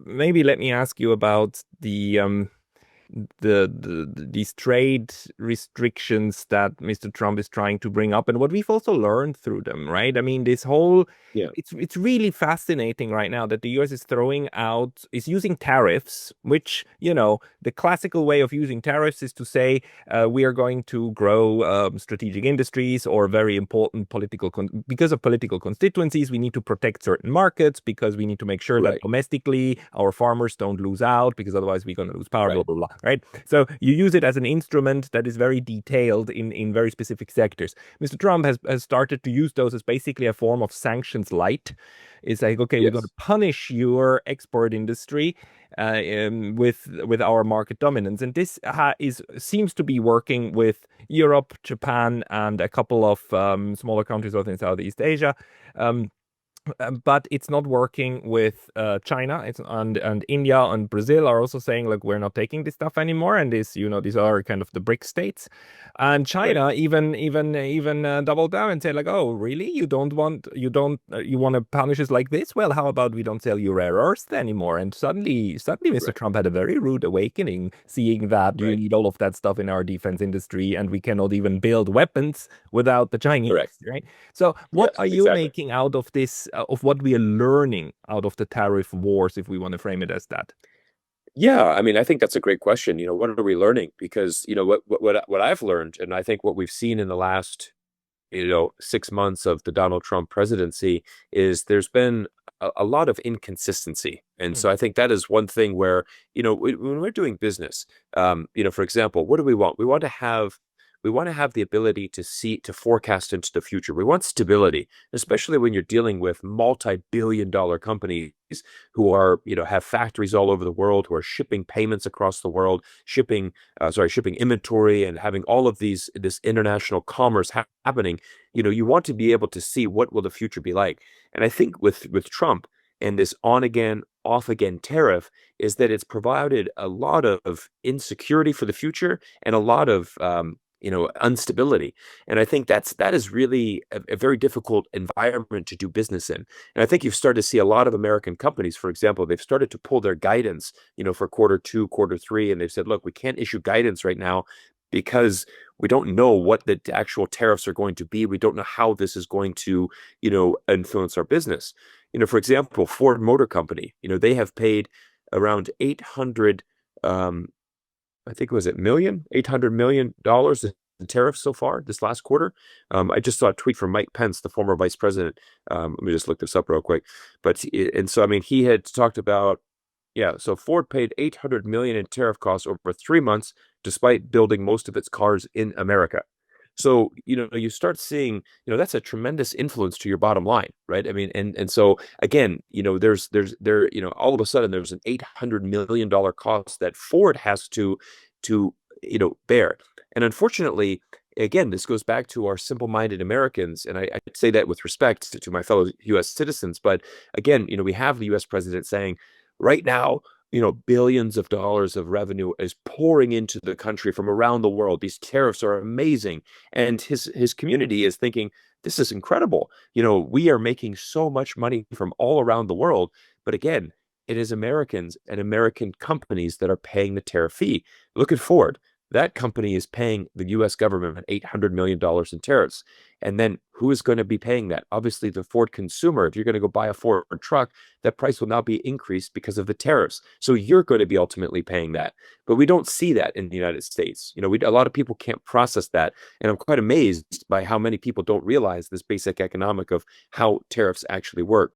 maybe let me ask you about these trade restrictions that Mr. Trump is trying to bring up and what we've also learned through them, right? I mean, this whole Yeah, it's really fascinating right now that the US is using tariffs, which, the classical way of using tariffs is to say we are going to grow strategic industries or very important because of political constituencies, we need to protect certain markets because we need to make sure that right, domestically our farmers don't lose out because otherwise we're going to lose power, blah, right. blah, blah, right? So you use it as an instrument that is very detailed in very specific sectors. Mr. Trump has started to use those as basically a form of sanctions light. It's like, okay, we're going to Yes, punish your export industry with our market dominance, and this seems to be working with Europe, Japan, and a couple of smaller countries out in Southeast Asia. Um, but it's not working with China. And India and Brazil are also saying, like, we're not taking this stuff anymore. And these are kind of the BRIC states. And right. China even doubled down and said, like, oh, really? You want to punish us like this? Well, how about we don't sell you rare earths anymore? And suddenly, Mr. Right, Trump had a very rude awakening, seeing that you right. need all of that stuff in our defense industry, and we cannot even build weapons without the Chinese, Correct. right? So, what Yes, are you exactly. making out of this, of what we are learning out of the tariff wars, if we want to frame it as that? Yeah, I mean, I think that's a great question. What are we learning? Because, what I've learned, and I think what we've seen in the last, 6 months of the Donald Trump presidency is there's been a lot of inconsistency. And Hmm. so I think that is one thing where, when we're doing business, for example, what do we want? We want to have the ability to forecast into the future. We want stability, especially when you're dealing with multi-billion dollar companies who are, have factories all over the world, who are shipping payments across the world, shipping inventory and having all of this international commerce happening. You want to be able to see what will the future be like. And I think with Trump and this on again, off again tariff is that it's provided a lot of insecurity for the future and a lot of instability. And I think that is really a very difficult environment to do business in. And I think you've started to see a lot of American companies, for example, they've started to pull their guidance, for quarter two, quarter three, and they've said, look, we can't issue guidance right now because we don't know what the actual tariffs are going to be. We don't know how this is going to, influence our business. For example, Ford Motor Company, they have paid around 800, I think it was it million, $800 million in tariffs so far this last quarter. I just saw a tweet from Mike Pence, the former vice president. Let me just look this up real quick. And so, I mean, he had talked about, yeah, so Ford paid 800 million in tariff costs over 3 months, despite building most of its cars in America. So, you start seeing, that's a tremendous influence to your bottom line, right? I mean, and so again, all of a sudden there's an $800 million cost that Ford has to bear. And unfortunately, again, this goes back to our simple-minded Americans, and I say that with respect to my fellow U.S. citizens. But again, we have the U.S. president saying, right now, billions of dollars of revenue is pouring into the country from around the world. These tariffs are amazing, and his community is thinking, this is incredible. We are making so much money from all around the world, but again, it is Americans and American companies that are paying the tariff fee. Look at Ford. That company is paying the US government $800 million in tariffs. And then who is going to be paying that? Obviously, the Ford consumer. If you're going to go buy a Ford truck, that price will now be increased because of the tariffs. So you're going to be ultimately paying that. But we don't see that in the United States. A lot of people can't process that. And I'm quite amazed by how many people don't realize this basic economic of how tariffs actually work.